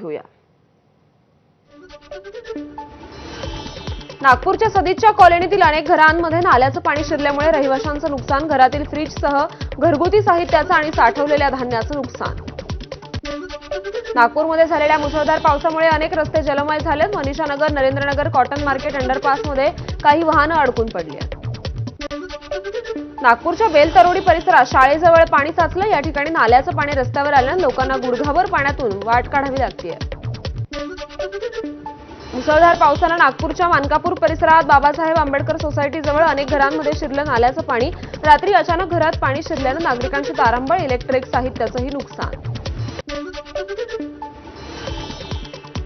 घेऊया। नागपूरच्या सदिच्छा कॉलनीतील अनेक घरांमध्ये नाल्याचं पाणी शिरल्यामुळे रहिवाशांचं नुकसान, घरातील फ्रीजसह घरगुती साहित्याचं आणि साठवलेल्या धान्याचं नुकसान। नागपूरमध्ये झालेल्या मुसळधार पावसामुळे अनेक रस्ते जलमय झालेत। मनीषानगर, नरेंद्रनगर, कॉटन मार्केट अंडरपासमध्ये काही वाहनं अडकून पडली आहेत। नागपूरच्या बेलतरोडी परिसरात शाळेजवळ पाणी साचलं। या ठिकाणी नाल्याचं पाणी रस्त्यावर आल्यानं लोकांना गुडघाभर पाण्यातून वाट काढावी लागतेय। मुसळधार पावसानं नागपूरच्या मानकापूर परिसरात बाबासाहेब आंबेडकर सोसायटीजवळ अनेक घरांमध्ये शिरलं नाल्याचं पाणी। रात्री अचानक घरात पाणी शिरल्यानं नागरिकांची तारांबळ, इलेक्ट्रिक साहित्याचंही नुकसान।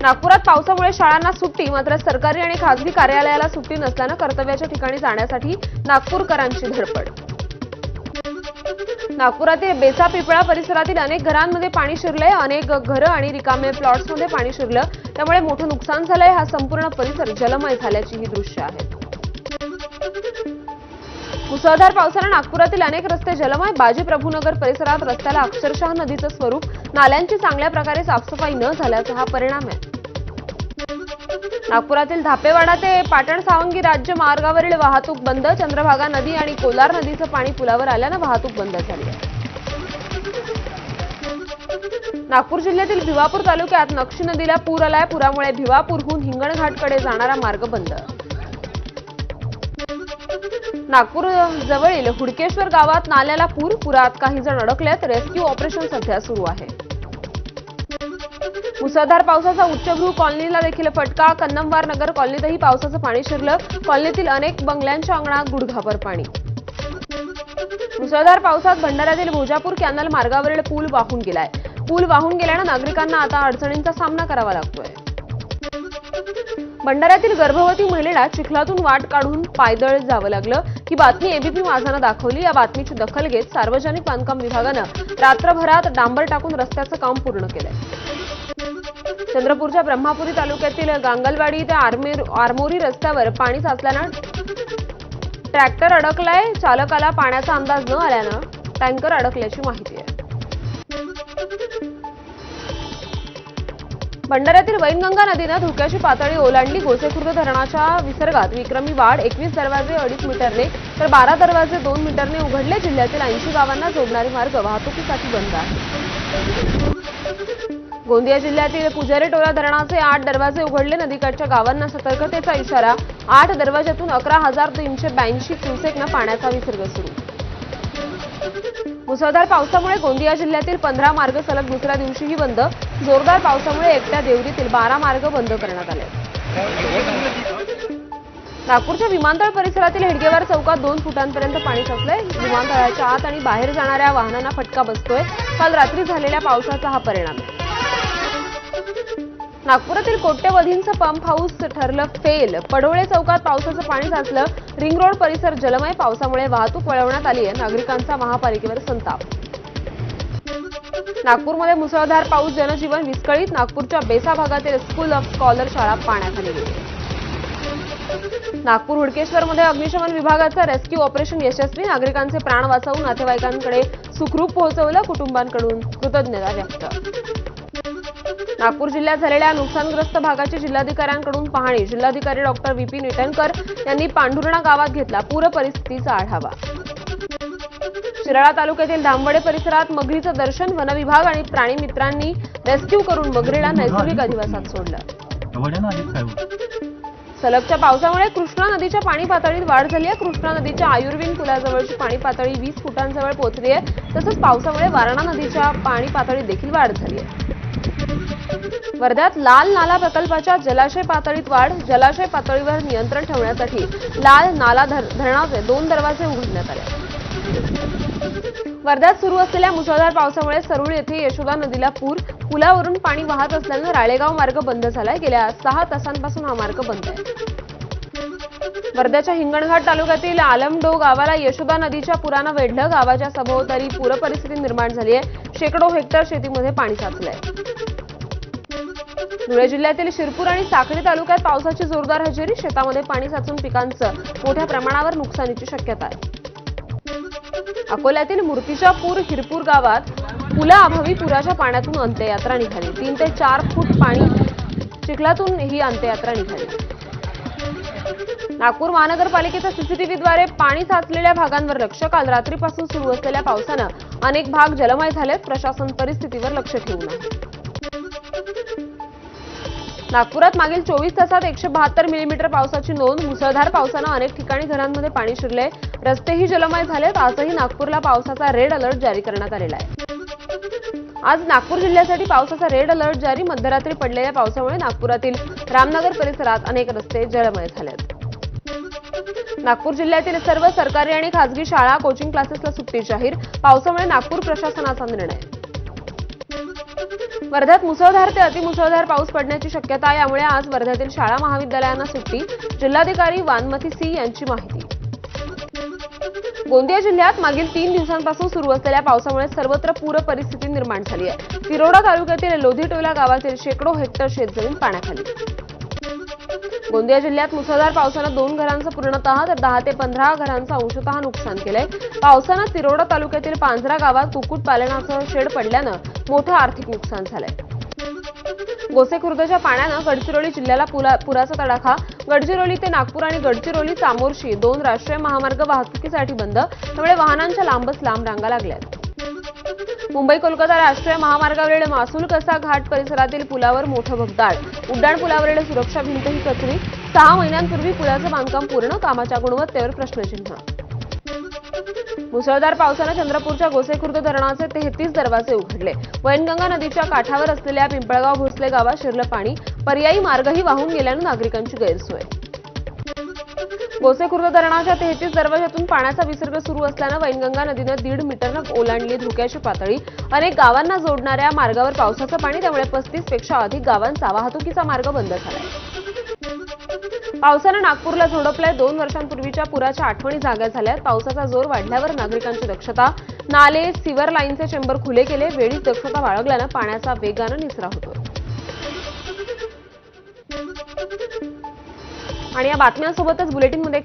नागपुरात पावसामुळे शाळांना सुट्टी, मात्र सरकारी आणि खासगी कार्यालयाला सुट्टी नसल्यानं कर्तव्याच्या ठिकाणी जाण्यासाठी नागपूरकरांची धडपड। नागपुरातील बेचा पिपळा परिसरातील अनेक घरांमध्ये पाणी शिरलंय। अनेक घरं आणि रिकामे प्लॉट्समध्ये पाणी शिरलं, त्यामुळे मोठं नुकसान झालंय। हा संपूर्ण परिसर जलमय झाल्याची ही दृश्य आहेत। मुसळधार पावसानं नागपुरातील अनेक रस्ते जलमय। बाजी प्रभूनगर परिसरात रस्त्याला अक्षरशः नदीचं स्वरूप, नाल्यांची चांगल्या प्रकारे साफसफाई न झाल्याचा हा परिणाम आहे। नागपुरातील धापेवाडा ते पाटण सावंगी राज्य मार्गावरील वाहतूक बंद। चंद्रभागा नदी आणि कोलार नदीचं पाणी पुलावर आल्यानं वाहतूक बंद झाली आहे। नागपूर जिल्ह्यातील भिवापूर तालुक्यात नक्षी नदीला पूर आलाय। पुरामुळे भिवापूरहून हिंगणघाटकडे जाणारा मार्ग बंद। नागपूर जवळील हुडकेश्वर गावात नाल्याला पूर, पुरात काही जण अडकलेत। रेस्क्यू ऑपरेशन सध्या सुरू आहे। मुसळधार पावसाचा उच्चभ्रू कॉलनीला देखील फटका। कन्नमवार नगर कॉलनीतही पावसाचं पाणी शिरलं। कॉलनीतील अनेक बंगल्यांच्या अंगणात गुडघाभर पाणी। मुसळधार पावसात भंडाऱ्यातील भोजापूर कॅनल मार्गावरील पूल वाहून गेलाय। पूल वाहून गेल्यानं नागरिकांना आता अडचणींचा सामना करावा लागतोय। भंडाऱ्यातील गर्भवती महिलेला चिखलातून वाट काढून पायदळ जावं लागलं। ही बातमी एबीपी माझानं दाखवली। या बातमीची दखल घेत सार्वजनिक बांधकाम विभागानं रात्रभरात डांबर टाकून रस्त्याचं काम पूर्ण केलंय। चंद्रपूरच्या ब्रह्मापुरी तालुक्यातील गांगलवाडी ते आरमोरी रस्त्यावर पाणी साचल्यानं ट्रॅक्टर अडकलाय। चालकाला पाण्याचा अंदाज न आल्यानं टँकर अडकल्याची माहिती आहे। भंडाऱ्यातील वैनगंगा नदीनं धोक्याची पातळी ओलांडली। गोसेखुर्द धरणाच्या विसर्गात विक्रमी वाढ। 21 दरवाजे 2.5 मीटरने तर 12 दरवाजे 2 मीटरने उघडले। जिल्ह्यातील 80 गावांना जोडणारे मार्ग वाहतुकीसाठी बंद आहेत। गोंदिया जिल्ह्यातील पुजारी टोला धरणाचे 8 दरवाजे उघडले। नदीकाठच्या गावांना सतर्कतेचा इशारा। 8 दरवाजातून 11,382 क्युसेकनं पाण्याचा विसर्ग सुरू। मुसळधार पावसामुळे गोंदिया जिल्ह्यातील 15 मार्ग सलग दुसऱ्या दिवशीही बंद। जोरदार पावसामुळे एकट्या देवरीतील 12 मार्ग बंद करण्यात आले। नागपूरच्या विमानतळ परिसरातील हेडगेवार चौकात 2 फुटांपर्यंत पाणी साचलंय। विमानतळाच्या आत आणि बाहेर जाणाऱ्या वाहनांना फटका बसतोय। काल रात्री झालेल्या पावसाचा हा परिणाम आहे। नागपुरातील कोट्यवधींचं पंप हाऊस ठरलं फेल। पडोळे चौकात पावसाचं पाणी साचलं। रिंग रोड परिसर जलमय। पावसामुळे वाहतूक वळवण्यात आली आहे। नागरिकांचा महापालिकेवर संताप। नागपूरमध्ये मुसळधार पाऊस, जनजीवन विस्कळीत। नागपूरच्या बेसा भागातील स्कूल ऑफ स्कॉलर शाळा पाण्याखाली गेली। नागपूर हुडकेश्वरमध्ये अग्निशमन विभागाचं रेस्क्यू ऑपरेशन यशस्वी। नागरिकांचे प्राण वाचवून नातेवाईकांकडे सुखरूप पोहोचवलं। कुटुंबांकडून कृतज्ञता व्यक्त। नागपूर जिल्ह्यात झालेल्या नुकसानग्रस्त भागाची जिल्हाधिकाऱ्यांकडून पाहणी। जिल्हाधिकारी डॉक्टर व्ही.पी. निटणकर यांनी पांढुर्णा गावात घेतला पूर परिस्थितीचा आढावा। शिराळा तालुक्यातील धामवडे परिसरात मगरीचं दर्शन। वनविभाग आणि प्राणी मित्रांनी रेस्क्यू करून मगरीला नैसर्गिक अधिवासात सोडलं। सलगच्या पावसामुळे कृष्णा नदीच्या पाणी पातळीत वाढ झाली आहे। कृष्णा नदीच्या आयुर्विन पुलाजवळची पाणी पातळी 20 फुटांजवळ पोहोचली आहे। तसंच पावसामुळे वारणा नदीच्या पाणी पातळीत देखील वाढ झाली आहे। वर्ध्यात लाल नाला प्रकल्पाच्या जलाशय पातळीत वाढ। जलाशय पातळीवर नियंत्रण ठेवण्यासाठी लाल नाला धरणाचे 2 दरवाजे उघडण्यात आले। वर्ध्यात सुरू असलेल्या मुसळधार पावसामुळे सरूळ येथे यशोदा नदीला पूर। पुलावरून पाणी वाहत असल्यानं राळेगाव मार्ग बंद झालाय। गेल्या 6 तासांपासून हा मार्ग बंद आहे। वर्ध्याच्या हिंगणघाट तालुक्यातील आलमडो गावाला यशोदा नदीच्या पुरानं वेढलं। गावाच्या सभोवताली पूर परिस्थिती निर्माण झाली आहे। शेकडो हेक्टर शेतीमध्ये पाणी साचलंय। धुळे जिल्ह्यातील शिरपूर आणि साक्री तालुक्यात पावसाची जोरदार हजेरी। शेतामध्ये पाणी साचून पिकांचं मोठ्या प्रमाणावर नुकसानीची शक्यता आहे। अकोल्यातील मूर्तिजापूर हिरपूर गावात पुलाअभावी पुराच्या पाण्यातून अंत्ययात्रा निघाली. 3 ते 4 फूट पाणी चिखलातून ही अंत्ययात्रा निघाली. नागपूर महानगरपालिकेच्या सीसीटीव्हीद्वारे पाणी साचलेल्या भागांवर लक्ष. काल रात्रीपासून सुरू असलेल्या पावसानं अनेक भाग जलमय झालेत. प्रशासन परिस्थितीवर लक्ष ठेवून आहे. नागपुरात मागील 24 तासात 172 मिलीमीटर पावसाची नोंद. मुसळधार पावसानं अनेक ठिकाणी घरांमध्ये पाणी शिरले. रस्तेही जलमय झालेत. आजही नागपूरला पावसाचा रेड अलर्ट जारी करण्यात आलेला आहे. आज नागपूर जिल्ह्यासाठी पावसाचा रेड अलर्ट जारी. मध्यरात्री पडलेल्या पावसामुळे नागपुरातील रामनगर परिसरात अनेक रस्ते जलमय झालेत. नागपूर जिल्ह्यातील सर्व सरकारी आणि खासगी शाळा, कोचिंग क्लासेसला सुट्टी जाहीर. पावसामुळे नागपूर प्रशासनाचा निर्णय. वर्ध्यात मुसळधार ते अतिमुसळधार पाऊस पडण्याची शक्यता आहे. यामुळे आज वर्ध्यातील शाळा महाविद्यालयांना सुट्टी. जिल्हाधिकारी वानमथी सी यांची माहिती. गोंदिया जिल्ह्यात मागील 3 दिवसांपासून सुरू असलेल्या पावसामुळे सर्वत्र पूर परिस्थिती निर्माण झाली आहे. तिरोडा तालुक्यातील लोधीटोला गावातील शेकडो हेक्टर शेतजमीन पाण्याखाली. गोंदिया जिल्ह्यात मुसळधार पावसानं 2 घरांचं पूर्णतः तर 10 ते 15 घरांचं अंशतः नुकसान केलंय. पावसानं तिरोडा तालुक्यातील पांझरा गावात कुक्कुटपालनाचं शेड पडल्यानं मोठं आर्थिक नुकसान झालंय. गोसेखुर्दच्या पाण्यानं गडचिरोली जिल्ह्याला पुराचा तडाखा. गडचिरोली ते नागपूर आणि गडचिरोली चामोर्शी 2 राष्ट्रीय महामार्ग वाहतुकीसाठी बंद. त्यामुळे वाहनांच्या लांबच लांब रांगा लागल्यात. मुंबई कोलकाता राष्ट्रीय महामार्गावरील मासूल कसा घाट परिसरातील पुलावर मोठं भगदाड. उड्डाण पुलावरील सुरक्षा भिंतही कचली. 6 महिन्यांपूर्वी पुलाचं बांधकाम पूर्ण. कामाच्या गुणवत्तेवर प्रश्नचिन्ह. मुसळधार पावसानं चंद्रपूरच्या गोसेखुर्द धरणाचे 33 दरवाजे उघडले. वैनगंगा नदीच्या काठावर असलेल्या पिंपळगाव भोसले गावात शिरलं पाणी. पर्यायी मार्गही वाहून गेल्यानं नागरिकांची गैरसोय. गोसेखुर्द धरणाच्या 33 दरवाजातून पाण्याचा विसर्ग सुरू असल्यानं वैनगंगा नदीनं 1.5 मीटरनं ओलांडली धोक्याची पातळी. अनेक गावांना जोडणाऱ्या मार्गावर पावसाचं पाणी. त्यामुळे 35 पेक्षा अधिक गावांचा वाहतुकीचा मार्ग बंद झालाय. पावसानं नागपूरला झोडपलंय. 2 वर्षांपूर्वीच्या पुराच्या आठवणी जाग्या झाल्यात. पावसाचा जोर वाढल्यावर नागरिकांची दक्षता. नाले, सिव्हर लाईनचे चेंबर खुले केले. वेळीच दक्षता बाळगल्यानं पाण्याचा वेगानं निचरा होतोय. आणि या बातम्यांसोबतच बुलेटिनमध्ये